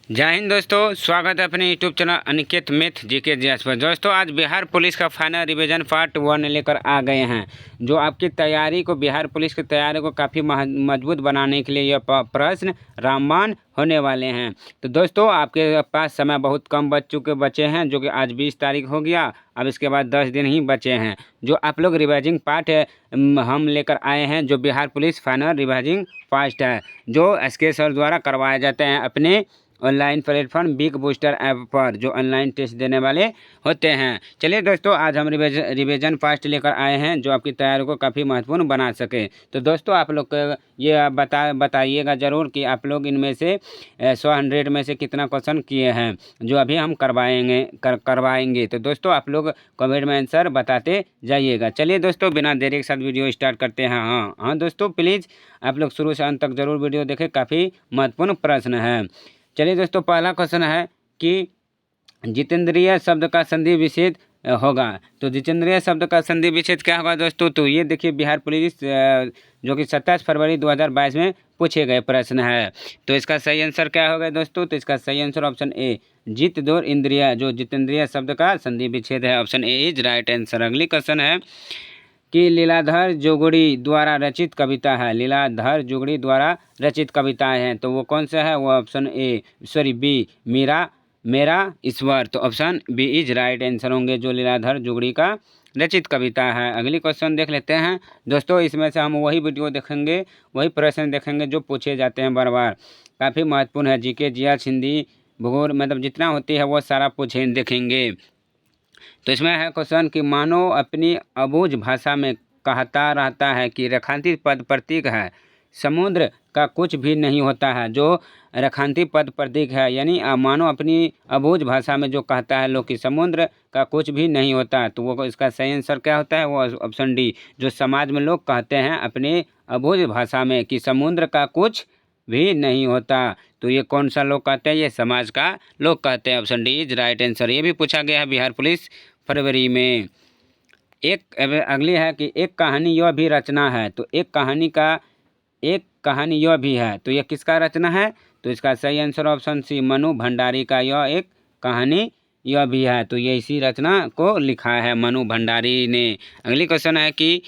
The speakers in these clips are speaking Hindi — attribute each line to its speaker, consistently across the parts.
Speaker 1: जय हिंद दोस्तों, स्वागत है अपने YouTube channel Aniket math GK GS पर। दोस्तों आज बिहार पुलिस का फाइनल रिवीजन पार्ट 1 लेकर आ गए हैं, जो आपकी तैयारी को बिहार पुलिस की तैयारी को काफ़ी मजबूत बनाने के लिए यह प्रश्न रामबाण होने वाले हैं। तो दोस्तों आपके पास समय बहुत कम बचे हैं, जो कि आज 20 तारीख हो गया। अब इसके बाद 10 दिन ही बचे हैं। जो आप लोग रिवाइजिंग पार्ट हम लेकर आए हैं, जो Bihar police final revising part है, जो एसके सर द्वारा करवाए जाते हैं अपने online platform big booster app पर, जो ऑनलाइन टेस्ट देने वाले होते हैं। चलिए दोस्तों आज हम रिवीजन फास्ट लेकर आए हैं, जो आपकी तैयारी को काफ़ी महत्वपूर्ण बना सके। तो दोस्तों आप लोग ये बताइएगा ज़रूर कि आप लोग इनमें से 100 में से कितना क्वेश्चन किए हैं, जो अभी हम करवाएंगे। तो दोस्तों आप लोग कमेंट में आंसर बताते जाइएगा। चलिए दोस्तों बिना देरी के साथ वीडियो स्टार्ट करते हैं। हाँ दोस्तों प्लीज़ आप लोग शुरू से अंत तक ज़रूर वीडियो देखें, काफ़ी महत्वपूर्ण प्रश्न है। चलिए दोस्तों पहला क्वेश्चन है कि जितेंद्रिय शब्द का संधि विच्छेद होगा। तो जितेंद्रिय शब्द का संधि विच्छेद क्या होगा दोस्तों? तो ये देखिए बिहार पुलिस जो कि 27 फरवरी 2022 में पूछे गए प्रश्न है। तो इसका सही आंसर क्या होगा दोस्तों? तो इसका सही आंसर ऑप्शन ए जित दौर इंद्रिया, जो जितेंद्रिय शब्द का संधि विच्छेद है, option A is right answer. अगली क्वेश्चन है कि लीलाधर जोगड़ी द्वारा रचित कविता है। लीलाधर जोगड़ी द्वारा रचित कविताएं हैं, तो वो कौन सा है? वो ऑप्शन बी मेरा ईश्वर। तो option B is right answer होंगे, जो लीलाधर जोगड़ी का रचित कविता है। अगली क्वेश्चन देख लेते हैं दोस्तों। इसमें से हम वही वीडियो देखेंगे, वही प्रश्न देखेंगे जो पूछे जाते हैं बार बार, काफ़ी महत्वपूर्ण है। जीके जीएस हिंदी भूगोल मतलब जितना होती है वो सारा देखेंगे। तो इसमें है क्वेश्चन कि मानव अपनी अबूझ भाषा में कहता रहता है कि रेखांकित पद प्रतीक है, समुद्र का कुछ भी नहीं होता है। जो रेखांकित पद प्रतीक है, यानी मानव अपनी अबूझ भाषा में जो कहता है लोग कि समुद्र का कुछ भी नहीं होता, तो वो इसका सही आंसर क्या होता है? वो ऑप्शन डी, जो समाज में लोग कहते हैं अपने अबूझ भाषा में कि समुद्र का कुछ भी नहीं होता। तो ये कौन सा लोग कहते हैं? ये समाज का लोग कहते हैं। Option D is right answer. ये भी पूछा गया है बिहार पुलिस फरवरी में। अगली है कि एक कहानी यह भी रचना है। तो एक कहानी यह भी है, तो यह किसका रचना है? तो इसका सही answer option C Manu Bhandari का यह एक कहानी यह भी है। तो ये इसी रचना को लिखा है मनु भंडारी ने। अगली क्वेश्चन है कि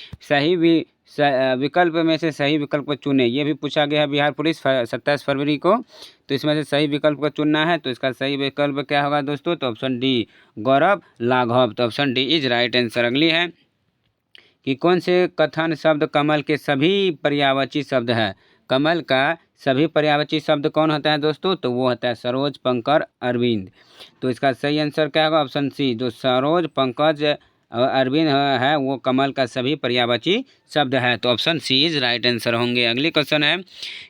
Speaker 1: विकल्प में से सही विकल्प को चुने। ये भी पूछा गया है बिहार पुलिस 27 फरवरी को। तो इसमें से सही विकल्प को चुनना है। तो इसका सही विकल्प क्या होगा दोस्तों? तो ऑप्शन डी गौरव लाघव। तो option D is right answer. अगली है कि कौन से कथन शब्द कमल के सभी पर्यायवाची शब्द है। कमल का सभी पर्यायवाची शब्द कौन होता है दोस्तों? तो वो होता है सरोज, पंकज, अरविंद। तो इसका सही आंसर क्या होगा? ऑप्शन सी, जो सरोज, पंकज अरविंद है वो कमल का सभी पर्यायवाची शब्द है। तो option C is right answer होंगे। अगली क्वेश्चन है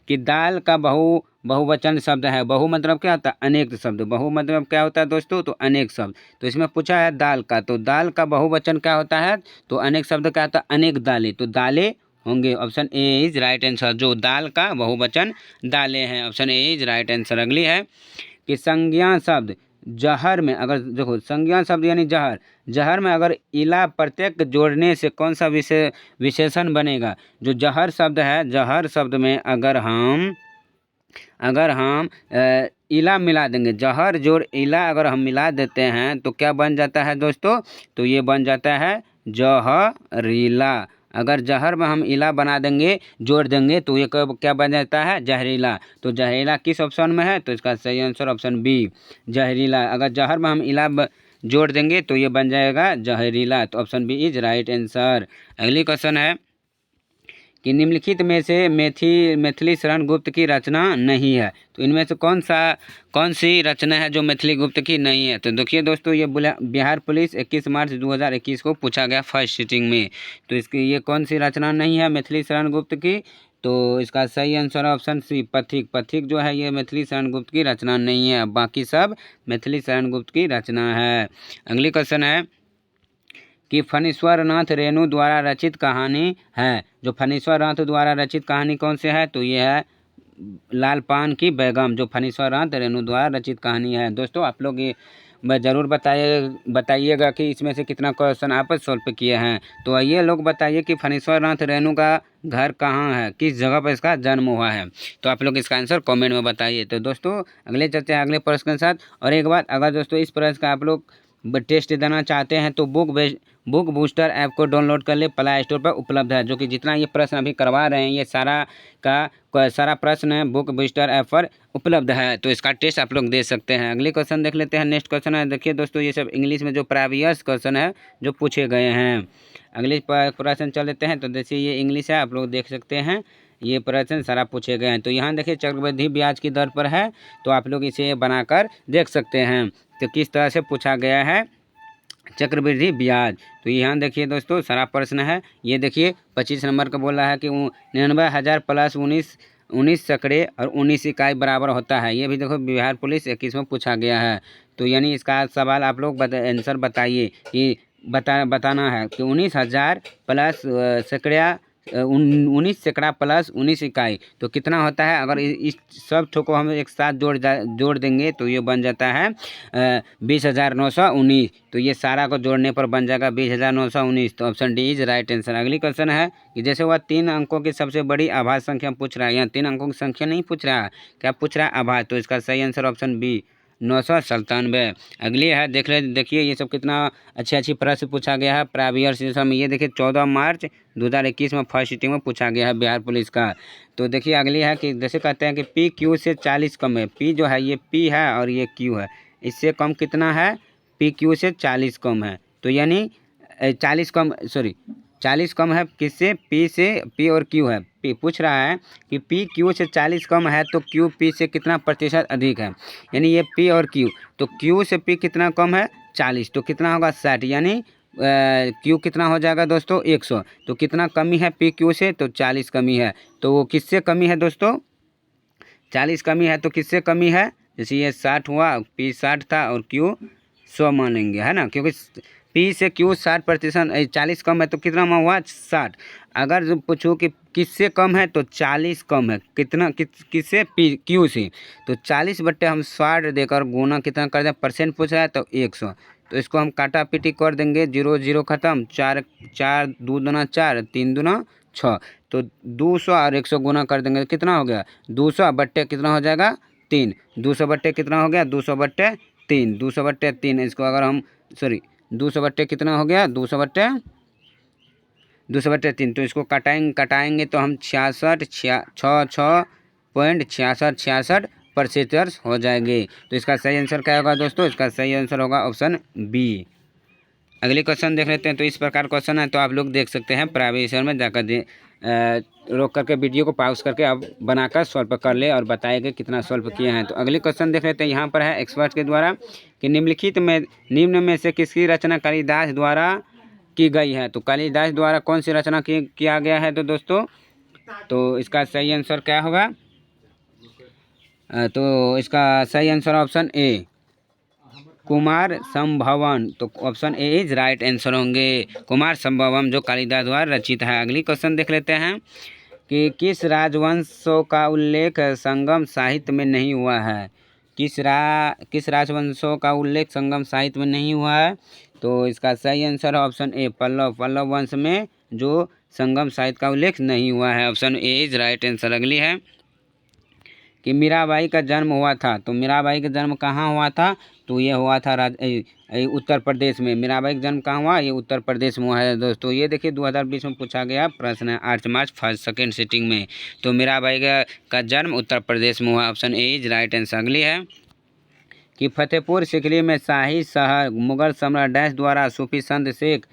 Speaker 1: कि दाल का बहुवचन शब्द है। बहु मतलब क्या होता है? अनेक शब्द। बहु मतलब क्या होता है दोस्तों? तो अनेक शब्द। तो इसमें पूछा है दाल का, तो दाल का बहुवचन क्या होता है? तो अनेक शब्द क्या होता है? अनेक दालें। तो दालें होंगे। Option A is right answer, जो दाल का बहुवचन दालें हैं। Option A is right answer. अगली है कि संज्ञा शब्द जहर में, अगर देखो संज्ञा शब्द यानी जहर में अगर इला प्रत्यय जोड़ने से कौन सा विशेषण बनेगा? जो जहर शब्द है, जहर शब्द में अगर हम इला मिला देंगे, जहर जोड़ इला अगर हम मिला देते हैं तो क्या बन जाता है दोस्तों? तो ये बन जाता है जहरीला। अगर जहर में हम इला बना देंगे, जोड़ देंगे, तो ये क्या बन जाता है? जहरीला। तो जहरीला किस ऑप्शन में है? तो इसका सही आंसर ऑप्शन बी जहरीला। अगर जहर में हम इला जोड़ देंगे तो ये बन जाएगा जहरीला। तो option B is right answer. अगली क्वेश्चन है कि निम्नलिखित में से मैथिली शरण गुप्त की रचना नहीं है। तो इनमें से कौन सी रचना है जो मैथिली गुप्त की नहीं है? तो देखिए दोस्तों, ये बिहार पुलिस 21 मार्च 2021 को पूछा गया फर्स्ट सिटिंग में। तो इसकी ये कौन सी रचना नहीं है मैथिली शरण गुप्त की? तो इसका सही आंसर ऑप्शन सी पथिक जो है ये मैथिली शरण गुप्त की रचना नहीं है। बाकी सब मैथिली शरण गुप्त की रचना है। अगली क्वेश्चन है कि फणीश्वर नाथ रेणु द्वारा रचित कहानी है। जो फणीश्वर नाथ द्वारा रचित कहानी कौन से है? तो ये है लाल पान की बेगम, जो फणीश्वर नाथ रेणु द्वारा रचित कहानी है। दोस्तों आप लोग ये ज़रूर बताइएगा कि इसमें से कितना क्वेश्चन आप सॉल्व किए हैं। तो ये लोग बताइए कि फणीश्वर नाथ रेणु का घर कहाँ है, किस जगह पर इसका जन्म हुआ है। तो आप लोग इसका आंसर कमेंट में बताइए। तो दोस्तों अगले चलते हैं अगले प्रश्न के साथ। और एक बात, अगर दोस्तों इस प्रश्न का आप लोग टेस्ट देना चाहते हैं तो बुक बूस्टर ऐप को डाउनलोड कर ले, प्ले स्टोर पर उपलब्ध है। जो कि जितना ये प्रश्न अभी करवा रहे हैं ये सारा प्रश्न है बुक बूस्टर ऐप पर उपलब्ध है। तो इसका टेस्ट आप लोग दे सकते हैं। अगले क्वेश्चन देख लेते हैं। नेक्स्ट क्वेश्चन है, देखिए दोस्तों ये सब इंग्लिश में जो प्रीवियस क्वेश्चन है जो पूछे गए हैं। अगले प्रश्न चल लेते हैं। तो देखिए ये इंग्लिश है, आप लोग देख सकते हैं ये प्रश्न सारा पूछे गए हैं। तो यहाँ देखिए चक्रवृद्धि ब्याज की दर पर है, तो आप लोग इसे बनाकर देख सकते हैं। तो किस तरह से पूछा गया है चक्रवृद्धि ब्याज। तो यहाँ देखिए दोस्तों सारा प्रश्न है। ये देखिए 25 नंबर का बोल रहा है कि 99,000 प्लस 19 सैकड़े और 19 इकाई बराबर होता है। ये भी देखो बिहार पुलिस 21 में पूछा गया है। तो यानी इसका सवाल आप लोग आंसर बताइए कि बताना है कि 19,000 प्लस सैकड़ा 19 सैकड़ा प्लस 19 इकाई तो कितना होता है। अगर इस सब ठो को हम एक साथ जोड़ देंगे तो ये बन जाता है 20,919। तो ये सारा को जोड़ने पर बन जाएगा 20,919। तो option D is right answer. अगली क्वेश्चन है कि जैसे वह 3 अंकों की सबसे बड़ी आभाज्य संख्या पूछ रहा है। यहाँ 3 अंकों की संख्या नहीं पूछ रहा है, क्या पूछ रहा है आभाज्य। तो इसका सही आंसर ऑप्शन बी 997। अगली है देखिए ये सब कितना अच्छी प्रश्न पूछा गया है प्रीवियस ईयर में। ये देखिए 14 मार्च 2021 में फर्स्ट सिटिंग में पूछा गया है बिहार पुलिस का। तो देखिए अगली है कि जैसे कहते हैं कि पी क्यू से 40 कम है। पी जो है ये पी है और ये क्यू है, इससे कम कितना है, पी क्यू से 40 कम है। तो यानी 40 कम है किससे, पी से। पी और क्यू है, पी पूछ रहा है कि पी क्यू से 40 कम है तो क्यू पी से कितना प्रतिशत अधिक है। यानी ये पी और क्यू, तो क्यू से पी कितना कम है 40, तो कितना होगा 60। यानी क्यू कितना हो जाएगा दोस्तों 100। तो कितना कमी है पी क्यू से, तो 40 कमी है। तो वो किससे कमी है दोस्तों, 40 कमी है। तो किससे कमी है, जैसे ये 60 हुआ, पी 60 था और क्यू 100 मानेंगे, है ना, क्योंकि पी से क्यू 60% 40 कम है तो कितना हुआ 60। अगर जो पूछूँ कि किससे कम है तो 40 कम है, कितना किससे, पी क्यू से। तो 40 बट्टे हम 60 देकर गुना कितना कर दें, परसेंट पूछ रहा है तो 100। तो इसको हम काटा पीटी कर देंगे, 0 0 खत्म, 4 2 दूना 4 3 दूना 6। तो 200 और 100 गुना कर देंगे तो कितना हो गया 200 बट्टे कितना हो जाएगा 3। 200 बट्टे कितना हो गया 200 बट्टे 3। 200 बट्टे 3 इसको अगर हम 200 बट्टे कितना हो गया 200 बट्टे 3। तो इसको कटाएंगे तो हम 66.66% हो जाएंगे। तो इसका सही आंसर क्या होगा दोस्तों, इसका सही आंसर होगा ऑप्शन बी। अगले क्वेश्चन देख लेते हैं। तो इस प्रकार क्वेश्चन है, तो आप लोग देख सकते हैं प्राइवेट में जाकर रोक करके वीडियो को पॉज करके आप बनाकर सॉल्व कर ले और बताएगा कितना सॉल्व किए हैं। तो अगले क्वेश्चन देख लेते हैं। यहाँ पर है एक्सपर्ट के द्वारा कि निम्न में से किसकी रचना कालिदास द्वारा की गई है। तो कालिदास द्वारा कौन सी रचना किया गया है तो दोस्तों, तो इसका सही आंसर क्या होगा, तो इसका सही आंसर ऑप्शन ए कुमार संभवम। तो option A is right answer होंगे, कुमार संभवम जो कालिदास द्वारा रचित है। अगली क्वेश्चन देख लेते हैं कि किस राजवंशों का उल्लेख संगम साहित्य में नहीं हुआ है। किस राजवंशों का उल्लेख संगम साहित्य में नहीं हुआ है। तो इसका सही आंसर है ऑप्शन ए पल्लव वंश में जो संगम साहित्य का उल्लेख नहीं हुआ है। Option A is right answer. अगली है कि मीराबाई का जन्म हुआ था। तो मीराबाई का जन्म कहाँ हुआ था, तो ये हुआ था उत्तर प्रदेश में। मीराबाई का जन्म कहाँ हुआ, ये उत्तर प्रदेश में हुआ है दोस्तों। ये देखिए 2020 में पूछा गया प्रश्न है 8 मार्च फर्स्ट सेकेंड सिटिंग में। तो मीराबाई का जन्म उत्तर प्रदेश में हुआ। Option A is right answer. अगली है कि फतेहपुर सीकरी में शाही शहर मुगल सम्राट डैश द्वारा सूफी संत शेख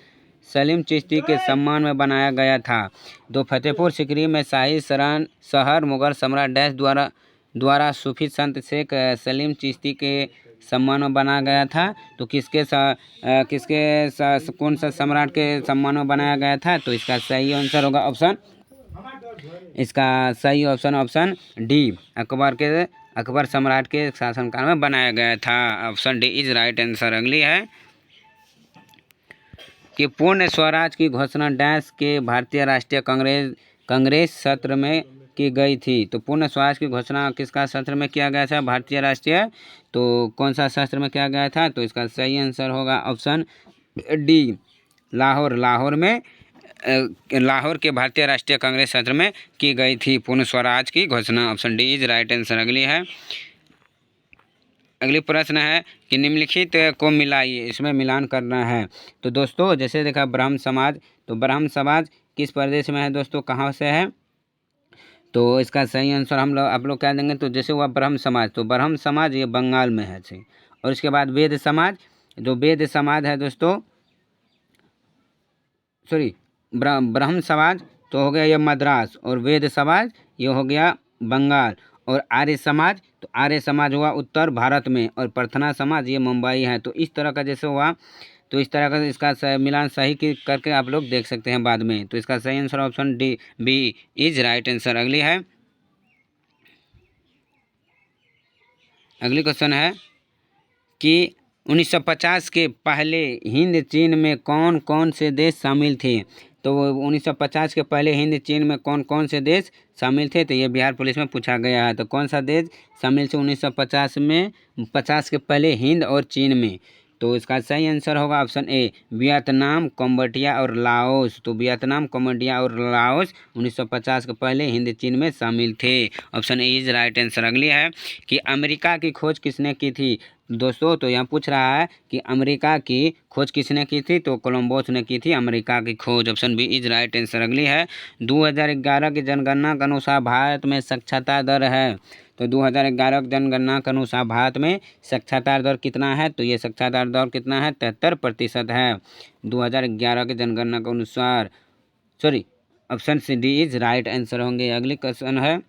Speaker 1: सलीम चिश्ती के सम्मान में बनाया गया था। तो फतेहपुर सीकरी में शाही शहर मुगल सम्राट डैश द्वारा सूफी संत शेख सलीम चिश्ती के सम्मान में बनाया गया था। तो कौन सा सम्राट के सम्मान में बनाया गया था। तो इसका सही आंसर होगा ऑप्शन डी अकबर सम्राट के शासनकाल में बनाया गया था। Option D is right answer. अगली है कि पूर्ण स्वराज की घोषणा डैश के भारतीय राष्ट्रीय कांग्रेस सत्र में की गई थी। तो पूर्ण स्वराज की घोषणा किसका शस्त्र में किया गया था? भारतीय राष्ट्रीय। तो कौन सा शस्त्र में किया गया था? तो इसका सही आंसर होगा ऑप्शन डी, लाहौर। लाहौर के भारतीय राष्ट्रीय कांग्रेस शस्त्र में की गई थी पूर्ण स्वराज की घोषणा। Option D is right answer. अगली प्रश्न है कि निम्नलिखित को मिलाइए, इसमें मिलान करना है। तो दोस्तों जैसे देखा ब्राह्म समाज, तो ब्राह्म समाज किस प्रदेश में है दोस्तों, कहाँ से है? तो इसका सही आंसर आप लोग क्या देंगे? तो जैसे हुआ ब्रह्म समाज, तो ब्रह्म समाज ये बंगाल में है। और इसके बाद वेद समाज, जो वेद समाज है दोस्तों, सॉरी ब्रह्म समाज तो हो गया ये मद्रास, और वेद समाज ये हो गया बंगाल। और आर्य समाज, तो आर्य समाज हुआ उत्तर भारत में, और प्रार्थना समाज ये मुंबई है। तो इस तरह का जैसे हुआ, तो इस तरह का इसका मिलान सही करके आप लोग देख सकते हैं बाद में। तो इसका सही answer option D B is right answer. अगली क्वेश्चन है कि 1950 के पहले हिंद चीन में कौन कौन से देश शामिल थे? तो 1950 के पहले हिंद चीन में कौन कौन से देश शामिल थे? तो ये बिहार पुलिस में पूछा गया है। तो कौन सा देश शामिल थे 1950 में, 50 के पहले हिंद और चीन में? तो इसका सही आंसर होगा ऑप्शन ए, वियतनाम, कंबोडिया और लाओस। तो वियतनाम, कंबोडिया और लाओस 1950 के पहले हिंद चीन में शामिल थे। Option A is right answer. अगली है कि अमेरिका की खोज किसने की थी? दोस्तों तो यहाँ पूछ रहा है कि अमेरिका की खोज किसने की थी? तो कोलंबस ने की थी अमेरिका की खोज। Option B is right answer. अगली है 2011 की जनगणना के अनुसार भारत में साक्षरता दर है। तो 2011 की जनगणना के अनुसार भारत में साक्षरता दर कितना है? तो ये साक्षरता दर कितना है? 73% है 2011 की जनगणना के अनुसार। Sorry, option C D is right answer होंगे। अगली क्वेश्चन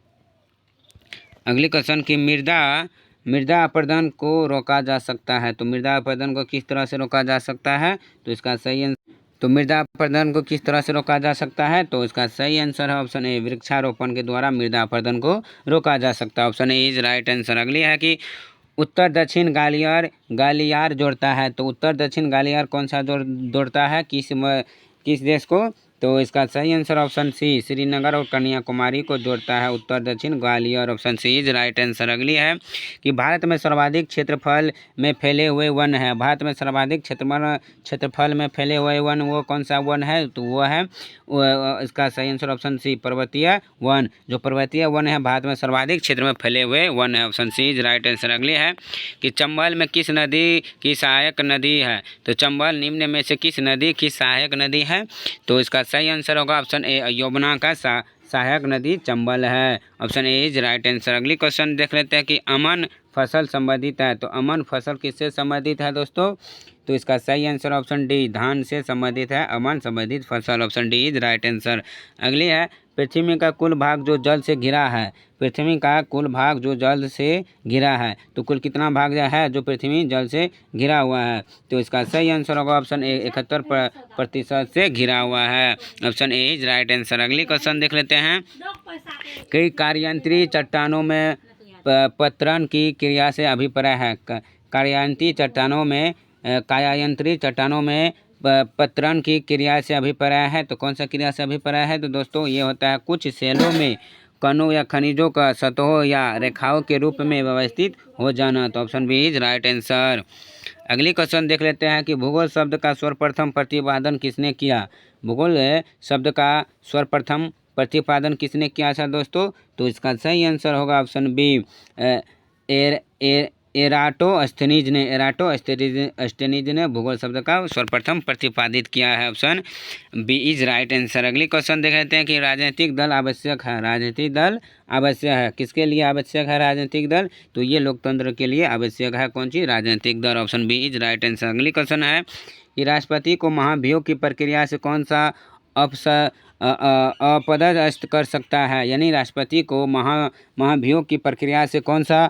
Speaker 1: की मृदा अपरदन को रोका जा सकता है। तो मृदा अपरदन को किस तरह से रोका जा सकता है? तो इसका सही आंसर, तो मृदा अपरदन को किस तरह से रोका जा सकता है? तो इसका सही आंसर है ऑप्शन ए, वृक्षारोपण के द्वारा मृदा अपरदन को रोका जा सकता है। Option A is right answer. अगली है कि उत्तर दक्षिण गालियार जोड़ता है। तो उत्तर दक्षिण गालियार कौन सा जोड़ता है, किस देश को? तो इसका सही आंसर ऑप्शन सी, श्रीनगर और कन्याकुमारी को जोड़ता है उत्तर दक्षिण Gwalior. Option C is right answer. अगली है कि भारत में सर्वाधिक क्षेत्रफल में फैले हुए वन है। भारत में सर्वाधिक क्षेत्रफल में फैले हुए वन वो कौन सा वन है? तो वो है इसका सही आंसर ऑप्शन सी, पर्वतीय वन। जो पर्वतीय वन है भारत में सर्वाधिक क्षेत्र में फैले हुए वन है। Option C is right answer. अगली है कि चंबल में किस नदी की सहायक नदी है? तो चंबल निम्न में से किस नदी की सहायक नदी है? तो इसका सही आंसर होगा ऑप्शन ए, यमुना का सहायक नदी चंबल है। Option A is right answer. अगली क्वेश्चन देख लेते हैं कि अमन फसल संबंधित है। तो अमन फसल किससे संबंधित है दोस्तों? तो इसका सही आंसर ऑप्शन डी, धान से संबंधित है अमन संबंधित फसल। Option D is right answer. अगली है पृथ्वी का कुल भाग जो जल से घिरा है। पृथ्वी का कुल भाग जो जल से घिरा है, तो कुल कितना भाग है जो पृथ्वी जल से घिरा हुआ है? तो इसका सही आंसर होगा ऑप्शन ए, 71% से घिरा हुआ है। Option A is right answer. अगली क्वेश्चन देख लेते हैं। कई कार्यान्त्री चट्टानों में पतरन की क्रिया से अभिप्राय है। कायायंत्री चट्टानों में पतरन की क्रिया से अभिप्राय है। तो कौन सा क्रिया से अभिप्राय है? तो दोस्तों ये होता है कुछ सेलों में कणों या खनिजों का सतहों या रेखाओं के रूप में व्यवस्थित हो जाना। तो option B is right answer. अगली क्वेश्चन देख लेते हैं कि भूगोल शब्द का सर्वप्रथम प्रतिपादन किसने किया? भूगोल शब्द का सर्वप्रथम प्रतिपादन किसने किया था दोस्तों? तो इसका सही आंसर होगा ऑप्शन बी, एराटोस्थेनीज ने भूगोल शब्द का सर्वप्रथम प्रतिपादित किया है। Option B is right answer. अगली क्वेश्चन देख लेते हैं कि राजनीतिक दल आवश्यक है। राजनीतिक दल आवश्यक है, किसके लिए आवश्यक है राजनीतिक दल? तो ये लोकतंत्र के लिए आवश्यक है। कौन सी? राजनीतिक दल। Option B is right answer. अगली क्वेश्चन है कि राष्ट्रपति को महाभियोग की प्रक्रिया से कौन सा अपदस्थ कर सकता है? यानी राष्ट्रपति को महाभियोग की प्रक्रिया से कौन सा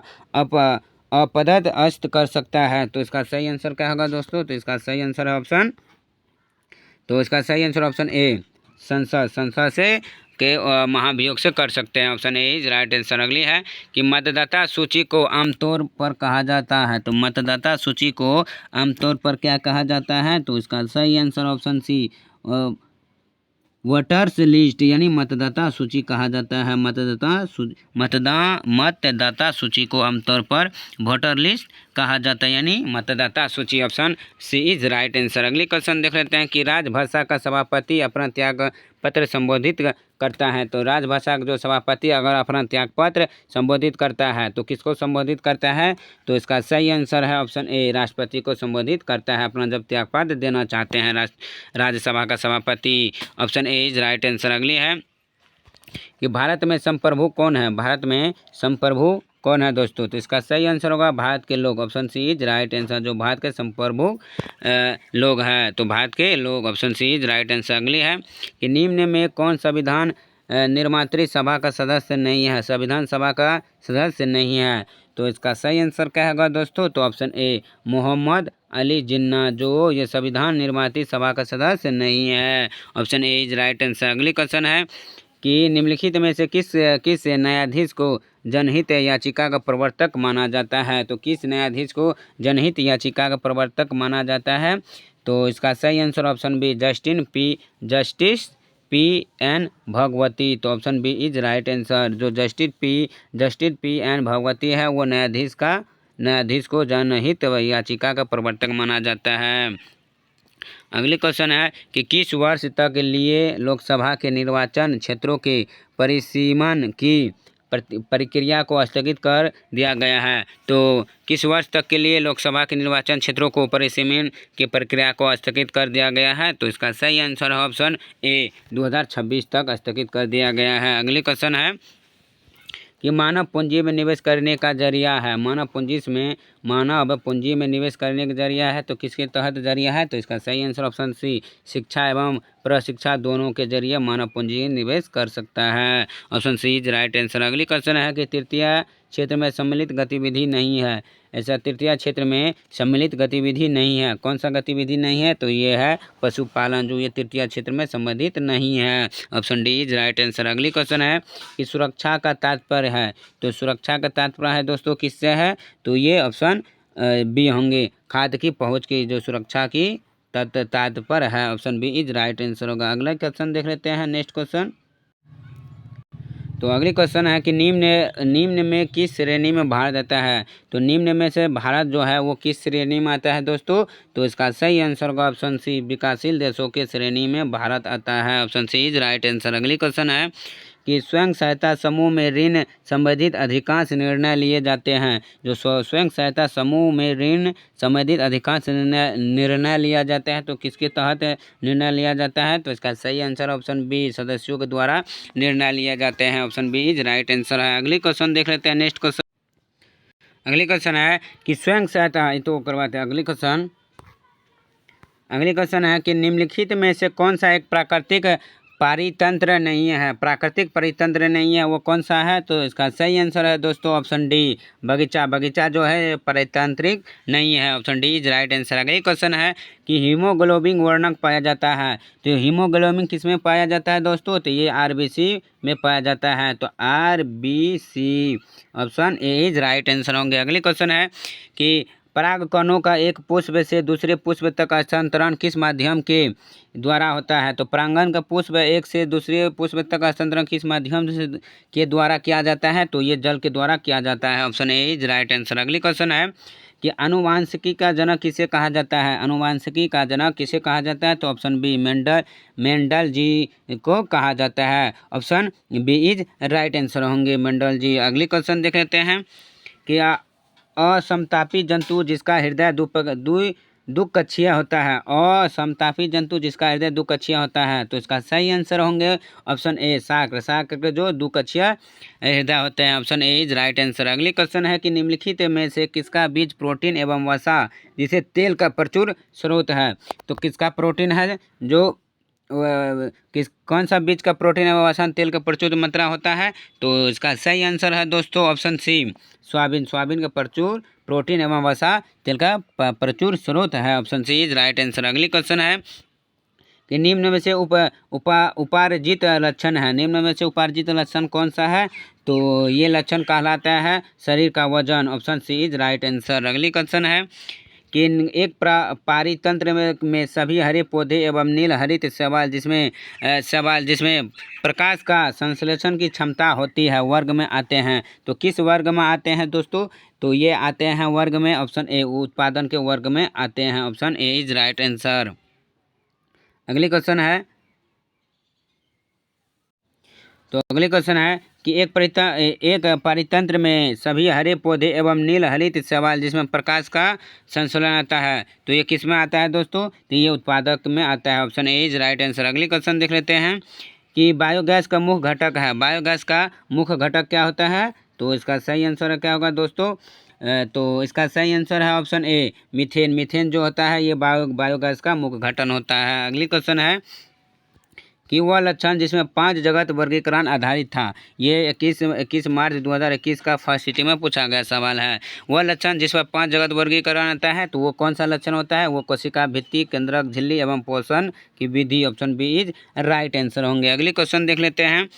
Speaker 1: अपदस्थ कर सकता है? तो इसका सही आंसर क्या होगा दोस्तों? तो इसका सही आंसर है ऑप्शन ए, संसद से के महाभियोग से कर सकते हैं। Option A is right answer. अगली है कि मतदाता सूची को आमतौर पर कहा जाता है। तो मतदाता सूची को आमतौर पर क्या कहा जाता है? तो इसका सही answer option C, voters list यानी मतदाता सूची कहा जाता है। मतदाता सूची को आमतौर पर वोटर लिस्ट कहा जाता है यानी मतदाता सूची। Option C is right answer. अगली क्वेश्चन देख लेते हैं कि राजभाषा का सभापति अपना त्याग पत्र संबोधित करता है। तो राजभाषा का जो सभापति अगर अपना त्याग पत्र संबोधित करता है तो किसको संबोधित करता है? तो इसका सही आंसर है ऑप्शन ए, राष्ट्रपति को संबोधित करता है अपना जब त्याग पत्र देना चाहते हैं राज्यसभा का सभापति। Option A is right answer. अगली है कि भारत में संप्रभु कौन है? भारत में संप्रभु कौन है दोस्तों? तो इसका सही आंसर होगा भारत के लोग। Option C is right answer. जो भारत के संप्रभु लोग हैं तो भारत के लोग। Option C is right answer. अगली है कि निम्न में कौन संविधान निर्मात्री सभा का सदस्य नहीं है? संविधान सभा का सदस्य नहीं है तो इसका सही आंसर क्या होगा दोस्तों? तो ऑप्शन ए मोहम्मद अली जिन्ना जो ये संविधान निर्मात्री सभा का सदस्य नहीं है। Option A is right answer. अगली क्वेश्चन है कि निम्नलिखित में से किस न्यायाधीश को जनहित याचिका का प्रवर्तक माना जाता है? तो किस न्यायाधीश को जनहित याचिका का प्रवर्तक माना जाता है? तो इसका सही answer option B justice P N. Bhagwati. तो option B is right answer. जो जस्टिस पी.एन. भगवती है वो न्यायाधीश को जनहित याचिका का प्रवर्तक माना जाता है। अगली क्वेश्चन है कि किस वर्ष तक के लिए लोकसभा के निर्वाचन क्षेत्रों के परिसीमन की प्रक्रिया को स्थगित कर दिया गया है? तो किस वर्ष तक के लिए लोकसभा के निर्वाचन क्षेत्रों को परिसीमन की प्रक्रिया को स्थगित कर दिया गया है? तो इसका सही आंसर है ऑप्शन ए 2026 तक स्थगित कर दिया गया है। अगली क्वेश्चन है कि मानव पूंजी में निवेश करने का जरिया है। मानव पूंजी में निवेश करने का जरिया है तो किसके तहत जरिया है? तो इसका सही आंसर ऑप्शन सी शिक्षा एवं प्रशिक्षा दोनों के जरिए मानव पूंजी निवेश कर सकता है। Option C is right answer. अगली क्वेश्चन है कि तृतीय क्षेत्र में सम्मिलित गतिविधि नहीं है। ऐसा तृतीय क्षेत्र में सम्मिलित गतिविधि नहीं है। कौन सा गतिविधि नहीं है? तो ये है पशुपालन जो ये तृतीय क्षेत्र में संबंधित नहीं है। Option D is right answer. अगली क्वेश्चन है कि सुरक्षा का तात्पर्य है। तो सुरक्षा का तात्पर्य है दोस्तों किससे है? तो ये ऑप्शन बी होंगे खाद्य की पहुँच की जो सुरक्षा की तात्पर्य है। Option B is right answer होगा। अगला क्वेश्चन देख लेते हैं नेक्स्ट क्वेश्चन। तो अगली क्वेश्चन है कि निम्न में किस श्रेणी में भारत आता है? तो निम्न में से भारत जो है वो किस श्रेणी में आता है दोस्तों? तो इसका सही आंसर होगा ऑप्शन सी विकासशील देशों के श्रेणी में भारत आता है। Option C is right answer. अगली क्वेश्चन है कि स्वयं सहायता समूह में ऋण संबंधित अधिकांश निर्णय लिए जाते हैं। जो स्वयं सहायता समूह में ऋण संबंधित अधिकांश निर्णय लिया जाता है तो किसके तहत निर्णय लिया जाता है? तो इसका सही आंसर ऑप्शन बी सदस्यों के द्वारा निर्णय लिए जाते हैं। Option B is right answer है। अगली क्वेश्चन देख लेते हैं नेक्स्ट क्वेश्चन। अगली क्वेश्चन है कि स्वयं सहायता तो करवाते हैं। अगली क्वेश्चन है कि निम्नलिखित में से कौन सा एक प्राकृतिक परितंत्र नहीं है? प्राकृतिक परितंत्र नहीं है वो कौन सा है? तो इसका सही आंसर है दोस्तों ऑप्शन डी बगीचा जो है परितंत्रिक नहीं है। Option D is right answer. अगली क्वेश्चन है कि हीमोग्लोबिन वर्णक पाया जाता है। तो हीमोग्लोबिन किस में पाया जाता है दोस्तों? तो ये आरबीसी में पाया जाता है। तो RBC option A is right answer होंगे। अगली क्वेश्चन है कि परागकणों का एक पुष्प से दूसरे पुष्प तक हस्तांतरण किस माध्यम के द्वारा होता है? तो परागण का पुष्प एक से दूसरे पुष्प तक हस्तांतरण किस माध्यम से के द्वारा किया जाता है? तो ये जल के द्वारा किया जाता है। Option A is right answer. अगली क्वेश्चन है कि अनुवांशिकी का जनक किसे कहा जाता है? अनुवांशिकी का जनक किसे कहा जाता है? तो ऑप्शन बी मेंडल जी को कहा जाता है। Option B is right answer होंगे मेंडल जी। अगली क्वेश्चन देख लेते हैं कि असमतापी जंतु जिसका हृदय दुकक्षीय होता है। असमतापी जंतु जिसका हृदय दुकक्षीय होता है तो इसका सही आंसर होंगे ऑप्शन ए शार्क के जो दुकक्षीय हृदय होते हैं। Option A is right answer. अगली क्वेश्चन है कि निम्नलिखित में से किसका बीज प्रोटीन एवं वसा जिसे तेल का प्रचुर स्रोत है? तो किसका प्रोटीन है जो कौन सा बीज का प्रोटीन एवं वसा तेल का प्रचुर मात्रा होता है? तो इसका सही आंसर है दोस्तों ऑप्शन सी सोयाबीन का प्रचुर प्रोटीन एवं वसा तेल का प्रचुर स्रोत है। Option C is right answer. अगली क्वेश्चन है कि निम्न में से उपार्जित लक्षण है। निम्न में से उपार्जित लक्षण कौन सा है? तो ये लक्षण कहलाता है शरीर का वजन। Option C is right answer. अगली क्वेश्चन है कि एक पारितंत्र में सभी हरे पौधे एवं नील हरित शैवाल जिसमें प्रकाश का संश्लेषण की क्षमता होती है वर्ग में आते हैं। तो किस वर्ग में आते हैं दोस्तों? तो ये आते हैं वर्ग में, ऑप्शन ए उत्पादन के वर्ग में आते हैं। Option A is right answer. अगली क्वेश्चन है, तो अगले क्वेश्चन है कि एक पारितंत्र में सभी हरे पौधे एवं नील हरित शैवाल जिसमें प्रकाश का संश्लेषण आता है, तो ये किस में आता है दोस्तों? तो ये उत्पादक में आता है। Option A is right answer. अगली क्वेश्चन देख लेते हैं कि बायोगैस का मुख्य घटक है, बायोगैस का मुख्य घटक क्या होता है? तो इसका सही आंसर क्या होगा दोस्तों? तो इसका सही आंसर है ऑप्शन ए मीथेन। मीथेन जो होता है ये बायोगैस का मुख्य घटक होता है। अगली क्वेश्चन है कि वह लक्षण जिसमें 5 जगत वर्गीकरण आधारित था, ये 21 मार्च 2021 का फर्स्ट सिटी में पूछा गया सवाल है। वह लक्षण जिसमें 5 जगत वर्गीकरण आता है, तो वो कौन सा लक्षण होता है? वो कोशिका भित्ति, केंद्रक झिल्ली एवं पोषण की विधि। Option B is right answer होंगे। अगली क्वेश्चन देख लेते हैं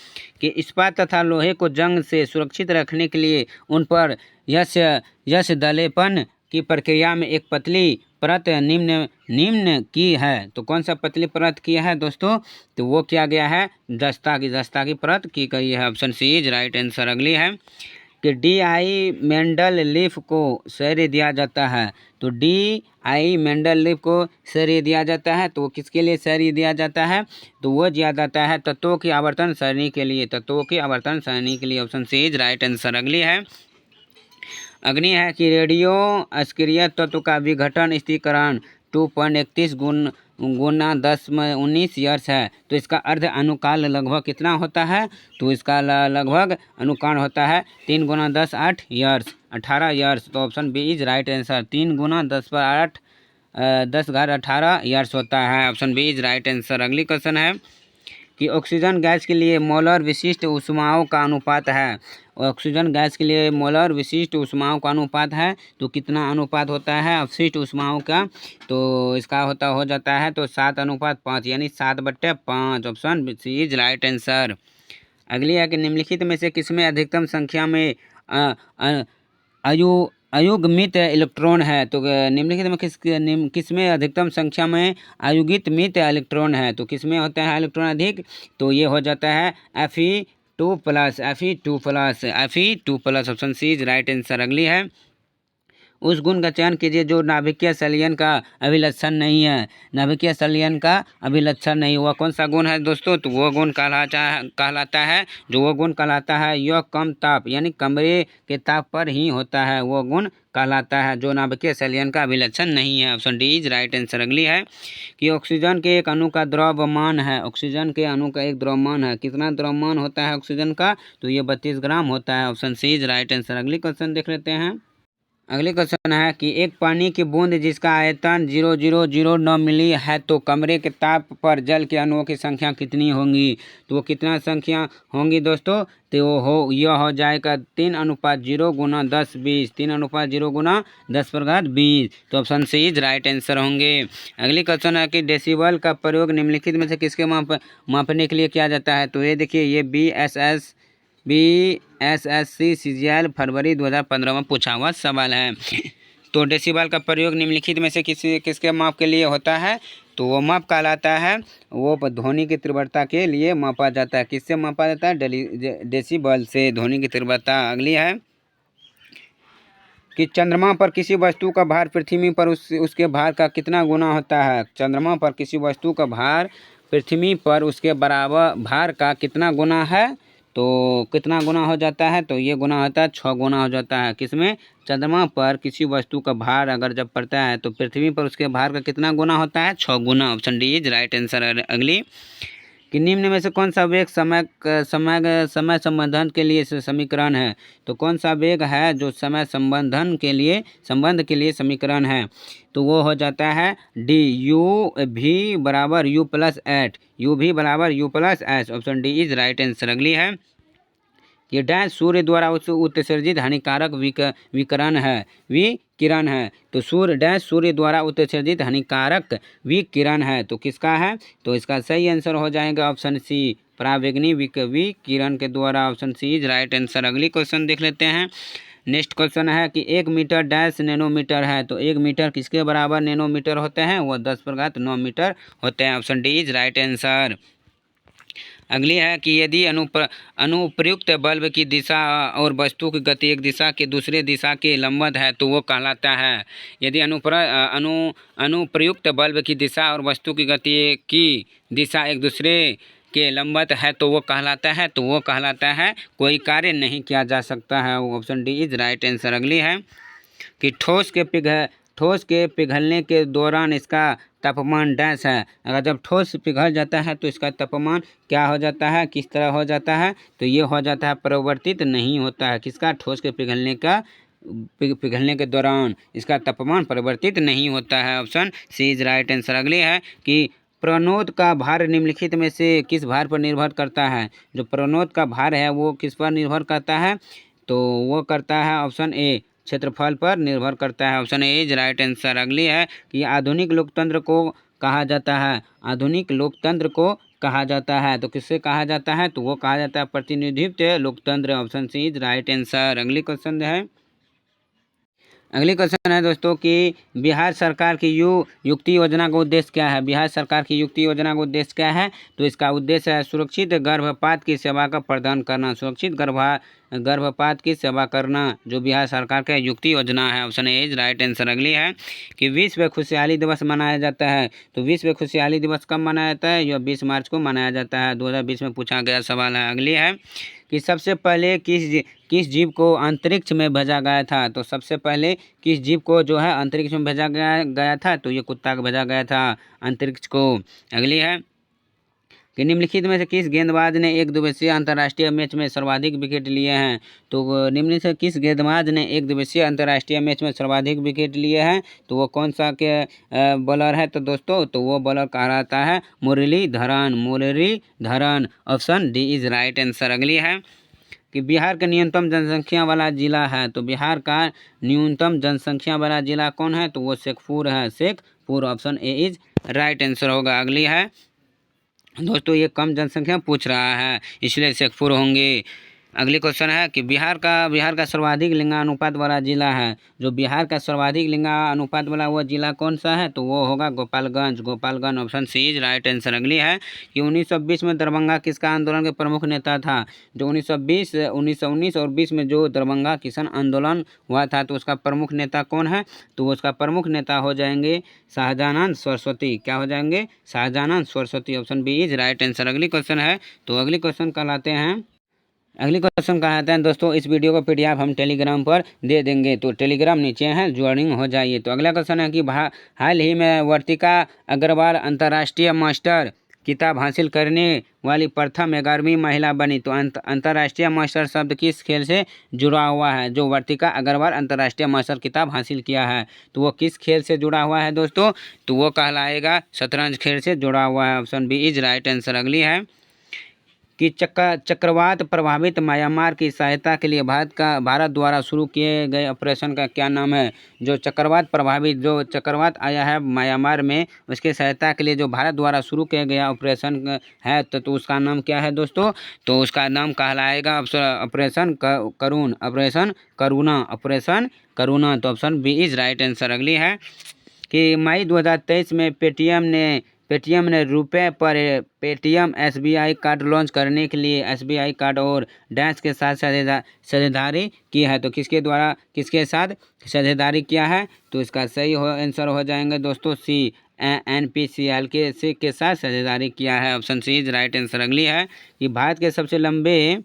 Speaker 1: कि इस्पात तथा लोहे को जंग से सुरक्षित रखने के लिए उन पर यश दलेपन की प्रक्रिया में एक पतली परत निम्न की है, तो कौन सा पतली परत की है दोस्तों? तो वो किया गया है जस्ता की परत की गई है। Option C is right answer. अगली है कि डी.आई. मेंडल लीफ को श्रेय दिया जाता है, तो डी.आई. मेंडल लीफ को श्रेय दिया जाता है, तो वो किसके लिए श्रेय दिया जाता है? तो वो दिया जाता है तत्वों की आवर्तन सारणी के लिए, तत्वों की आवर्तन सारणी के लिए। Option C is right answer. अगली है कि रेडियो अस्क्रिय तत्व का विघटन स्थिरीकरण 2.31 गुना 10⁻19 ईयर्स है, तो इसका अर्ध अनुकाल लगभग कितना होता है? तो इसका लगभग अनुकाल होता है 3 गुना 10 8 ईयर्स 18 ईयर्स। तो option B is right answer. 3 गुना 10 पर 8 10 घात 18 ईयर्स होता है। Option B is right answer. अगली क्वेश्चन है कि ऑक्सीजन गैस के लिए मोलर विशिष्ट ऊष्माओं का अनुपात है, ऑक्सीजन गैस के लिए मोलर विशिष्ट ऊष्माओं का अनुपात है, तो कितना अनुपात होता है अवशिष्ट ऊष्माओं का? तो इसका हो जाता है तो 7:5 यानी 7/5। Option C is right answer. अगली है कि निम्नलिखित में से किसमें अधिकतम संख्या में अयुग्मित इलेक्ट्रॉन है? तो निम्नलिखित में किसमें अधिकतम संख्या में अयुगित मित इलेक्ट्रॉन है? तो किसमें होता है इलेक्ट्रॉन अधिक? तो ये हो जाता है Fe2+। Option C is right answer. अगली है उस गुण का चयन कीजिए जो नाभिकीय संलयन का अभिलक्षण नहीं है, नाभिकीय संलयन का अभिलक्षण नहीं हुआ कौन सा गुण है दोस्तों? तो वो गुण कहलाता है यह कम ताप यानी कमरे के ताप पर ही होता है, वो गुण कहलाता है जो नाभिकीय संलयन का अभिलक्षण नहीं है। Option D is right answer. अगली है कि ऑक्सीजन के एक अणु का द्रव्यमान है, ऑक्सीजन के अणु का एक द्रव्यमान है, कितना द्रव्यमान होता है ऑक्सीजन का? तो ये 32 ग्राम होता है। Option C is right answer. अगली क्वेश्चन देख लेते हैं। अगली क्वेश्चन है कि एक पानी की बूंद जिसका आयतन 0009 मिली है, तो कमरे के ताप पर जल के अणुओं की संख्या कितनी होंगी? तो वो कितना संख्या होंगी दोस्तों? तो यह हो जाएगा 3:0 गुना 10 20, 3:0 गुना 10⁻20। तो option C is right answer होंगे। अगली क्वेश्चन है कि डेसिबल का प्रयोग निम्नलिखित में से किसके मापने के लिए किया जाता है? तो ये देखिए ये BSSC CGL फरवरी 2015 में पूछा हुआ सवाल है। तो डेसिबल का प्रयोग निम्नलिखित में से किसके माप के लिए होता है? तो वो माप कहलाता है वो ध्वनि की तीव्रता के लिए मापा जाता है। किससे मापा जाता है? डेसिबल से, ध्वनि की तीव्रता। अगली है कि चंद्रमा पर किसी वस्तु का भार पृथ्वी पर उसके भार का कितना गुना होता है? चंद्रमा पर किसी वस्तु का भार पृथ्वी पर उसके बराबर भार का कितना गुना है? तो कितना गुना हो जाता है? तो ये गुना होता है 6 गुना हो जाता है। किसमें? चंद्रमा पर किसी वस्तु का भार अगर जब पड़ता है तो पृथ्वी पर उसके भार का कितना गुना होता है? 6 गुना। Option D is right answer. अगली कि निम्न में से कौन सा वेग समय संबंधन के लिए समीकरण है? तो कौन सा वेग है जो समय संबंध के लिए समीकरण है? तो वो हो जाता है डी UV बराबर U+8, UV बराबर U+8। Option D is right answer. अगली है कि डैश सूर्य द्वारा उत्सर्जित हानिकारक विकिरण है, तो सूर्य द्वारा उत्सर्जित हानिकारक विकिरण है, तो किसका है? तो इसका सही आंसर हो जाएगा ऑप्शन सी, पराबैंगनी विकिरण के द्वारा। Option C is right answer. अगली क्वेश्चन देख लेते हैं नेक्स्ट क्वेश्चन है कि 1 मीटर डैश नैनोमीटर है, तो 1 मीटर किसके बराबर नैनोमीटर होते हैं, वो 10⁻9 मीटर होते हैं। Option D is right answer. अगली है कि यदि अनुप्रयुक्त बल्ब की दिशा और वस्तु की गति एक दिशा के दूसरे दिशा के लंबवत है तो वो कहलाता है। यदि अनुप्रयुक्त बल्ब की दिशा और वस्तु की गति की दिशा एक दूसरे के लंबवत है तो वो कहलाता है, तो वो कहलाता है कोई कार्य नहीं किया जा सकता है। Option D is right answer. अगली है कि ठोस के पिघलने के दौरान इसका तापमान डैश है। अगर जब ठोस पिघल जाता है तो इसका तापमान क्या हो जाता है, किस तरह हो जाता है, तो ये हो जाता है परिवर्तित नहीं होता है। किसका, ठोस के पिघलने के दौरान इसका तापमान परिवर्तित नहीं होता है। Option C is right answer. अगली है कि प्रणोद का भार निम्नलिखित में से किस भार पर निर्भर करता है। जो प्रणोद का भार है वो किस पर निर्भर करता है, तो वो करता है ऑप्शन ए क्षेत्रफल पर निर्भर करता है। Option A is right answer. अगली है कि आधुनिक लोकतंत्र को कहा जाता है। आधुनिक लोकतंत्र को कहा जाता है तो किससे कहा जाता है, तो वो कहा जाता है प्रतिनिधित्व लोकतंत्र। Option C is right answer. अगली क्वेश्चन है दोस्तों कि बिहार सरकार की युक्ति योजना का उद्देश्य क्या है। बिहार सरकार की युक्ति योजना का उद्देश्य क्या है, तो इसका उद्देश्य है सुरक्षित गर्भपात की सेवा का प्रदान करना। सुरक्षित गर्भपात की सेवा करना जो बिहार सरकार का युक्ति योजना है। Option A is right answer. अगली है कि विश्व खुशहाली दिवस मनाया जाता है, तो विश्व खुशहाली दिवस कब मनाया जाता है, यह 20 मार्च को मनाया जाता है। 2020 में पूछा गया सवाल है। अगली है कि सबसे पहले किस जीव को अंतरिक्ष में भेजा गया था, तो सबसे पहले किस जीव को जो है अंतरिक्ष में भेजा गया था, तो ये कुत्ता को भेजा गया था अंतरिक्ष को। अगली है कि निम्नलिखित में से किस गेंदबाज ने एक दिवसीय अंतर्राष्ट्रीय मैच में सर्वाधिक विकेट लिए हैं, तो निम्न से किस गेंदबाज ने एक दिवसीय अंतर्राष्ट्रीय मैच में सर्वाधिक विकेट लिए हैं, तो वो कौन सा के बॉलर है, तो दोस्तों तो वो बॉलर कहलाता है Muralitharan. Option D is right answer. अगली है कि बिहार का न्यूनतम जनसंख्या वाला जिला है, तो बिहार का न्यूनतम जनसंख्या वाला जिला कौन है, तो वो शेखपुर है, Shekhpur. Option A is right answer होगा। अगली है दोस्तों ये कम जनसंख्या पूछ रहा है इसलिए शेखपुर होंगे। अगली क्वेश्चन है कि बिहार का सर्वाधिक लिंगानुपात वाला जिला है। जो बिहार का सर्वाधिक लिंगानुपात वाला वो जिला कौन सा है, तो वो होगा Gopalganj. Option C is right answer. अगली है कि 1920 में दरभंगा किसका आंदोलन के प्रमुख नेता था। जो 1919 और 20 में जो दरभंगा किसान आंदोलन हुआ था तो उसका प्रमुख नेता कौन है, तो उसका प्रमुख नेता हो जाएंगे शाहजानंद सरस्वती। क्या हो जाएंगे, Sahajanand Saraswati. Option B is right answer. अगली क्वेश्चन है तो अगली क्वेश्चन कहलाते हैं दोस्तों इस वीडियो को PDF हम टेलीग्राम पर दे देंगे, तो टेलीग्राम नीचे है, ज्वाइनिंग हो जाइए। तो अगला क्वेश्चन है कि हाल ही में वर्तिका अग्रवाल अंतर्राष्ट्रीय मास्टर किताब हासिल करने वाली प्रथम 11वीं महिला बनी। तो अंतर्राष्ट्रीय मास्टर शब्द किस खेल से जुड़ा हुआ है। जो वर्तिका अग्रवाल अंतर्राष्ट्रीय मास्टर किताब हासिल किया है तो वो किस खेल से जुड़ा हुआ है दोस्तों, तो वो कहलाएगा शतरंज खेल से जुड़ा हुआ है। Option B is right answer. अगली है कि चक्रवात प्रभावित म्यांमार की सहायता के लिए भारत द्वारा शुरू किए गए ऑपरेशन का क्या नाम है। जो चक्रवात आया है म्यांमार में उसके सहायता के लिए जो भारत द्वारा शुरू किया गया ऑपरेशन है तो उसका नाम क्या है दोस्तों, तो उसका नाम कहलाएगा ऑपरेशन करुणा। तो option B is right answer. अगली है कि मई 2023 में पेटीएम ने रुपए पर पेटीएम SBI कार्ड लॉन्च करने के लिए SBI कार्ड और डैश के साथ साझेदारी की है। तो किसके साथ साझेदारी किया है, तो इसका सही आंसर हो जाएंगे दोस्तों सी, NPCL के साथ साझेदारी किया है। Option C is right answer. अगली है कि भारत के सबसे लंबे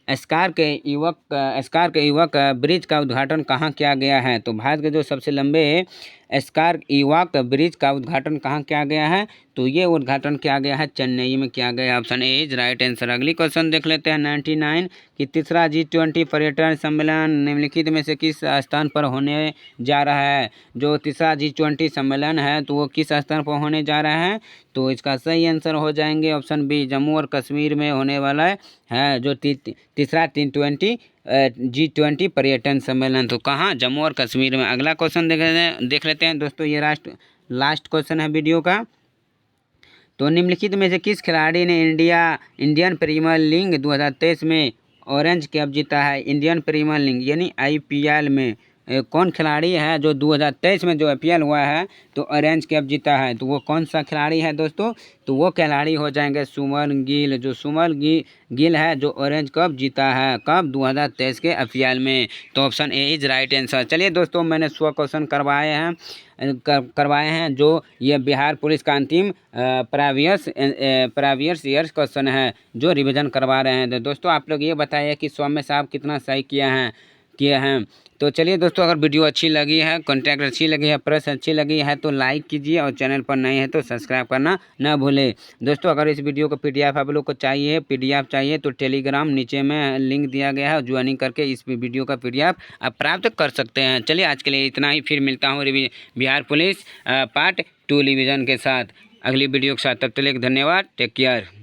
Speaker 1: एस्कार के युवक ब्रिज का उद्घाटन कहाँ किया गया है। तो भारत के जो सबसे लंबे एस्कार युवक ब्रिज का उद्घाटन कहाँ किया गया है, तो ये उद्घाटन किया गया है चेन्नई में किया गया। Option A is right answer. अगली क्वेश्चन देख लेते हैं 99 कि तीसरा G20 पर्यटन सम्मेलन निम्नलिखित में से किस स्थान पर होने जा रहा है। जो तीसरा G20 सम्मेलन है तो वो किस स्थान पर होने जा रहा है, तो इसका सही आंसर हो जाएंगे ऑप्शन बी, जम्मू और कश्मीर में होने वाला है जो तीसरा G20 पर्यटन सम्मेलन, तो कहाँ, जम्मू और कश्मीर में। अगला क्वेश्चन देख लेते हैं दोस्तों, ये लास्ट क्वेश्चन है वीडियो का तो निम्नलिखित में से किस खिलाड़ी ने इंडियन प्रीमियर लीग 2023 में ऑरेंज कैप जीता है? इंडियन प्रीमियर लीग यानी IPL में कौन खिलाड़ी है जो 2023 में जो IPL हुआ है तो ऑरेंज कैप जीता है? तो वो कौन सा खिलाड़ी है दोस्तों? तो वो खिलाड़ी हो जाएंगे सुमन गिल, जो सुमन गिल है जो ऑरेंज कैप जीता है कब? 2023 के IPL में। तो option A is right answer. चलिए दोस्तों, मैंने 100 क्वेश्चन करवाए हैं जो ये बिहार पुलिस का अंतिम प्रीवियस ईयर्स क्वेश्चन है जो रिवीजन करवा रहे हैं। तो दोस्तों आप लोग ये बताइए कि सौम्य साहब कितना सही किए हैं। तो चलिए दोस्तों, अगर वीडियो अच्छी लगी है, कॉन्टैक्ट अच्छी लगी है, प्रश्न अच्छी लगी है तो लाइक कीजिए और चैनल पर नए हैं तो सब्सक्राइब करना ना भूलें। दोस्तों अगर इस वीडियो को PDF आप लोग को चाहिए, PDF चाहिए तो टेलीग्राम नीचे में लिंक दिया गया है, ज्वाइनिंग करके इस वीडियो का PDF आप प्राप्त कर सकते हैं। चलिए आज के लिए इतना ही, फिर मिलता हूँ बिहार पुलिस पार्ट 2 रिवीजन के साथ, अगली वीडियो के साथ। तब तक धन्यवाद, टेक केयर।